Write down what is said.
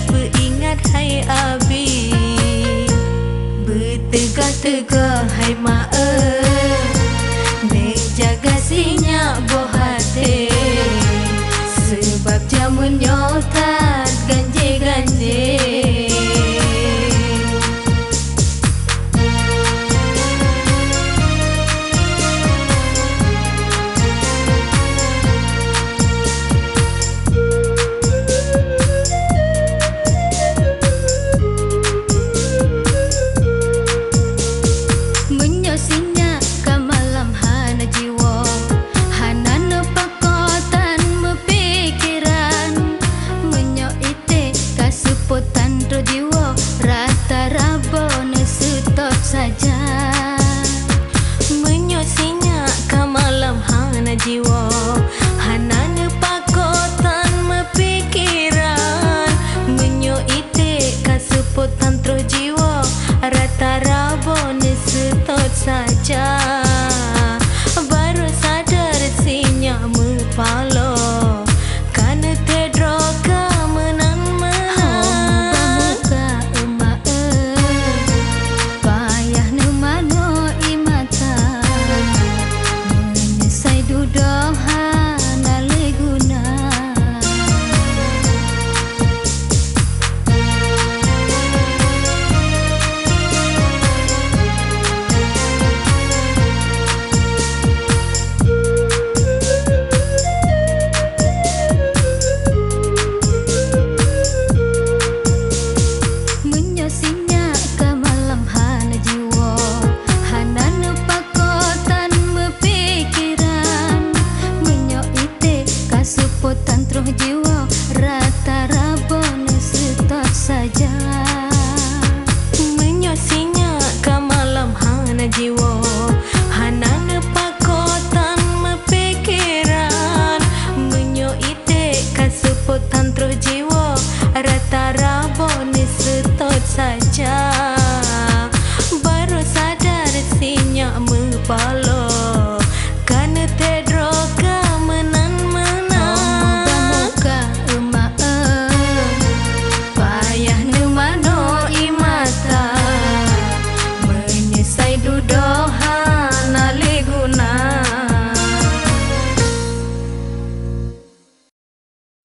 peringat hai abi bertegah-tegah hai mak nek jaga sinyak boh hati sebab jamun nyotat ganje-ganje. Jiwa hanana pakotan mepikiran menyo ite kasuputan tro jiwa rata rabon setot saja baru sadar sinya mepalo kana tedro kamenan muka emak payah nemano imata menyesai dudohan ale guna. Jiwa rata rabon setot saja menyosinya ke malam hana jiwa hanana pakotan mepikiran menyo ite kasuputan tro jiwa rata rabon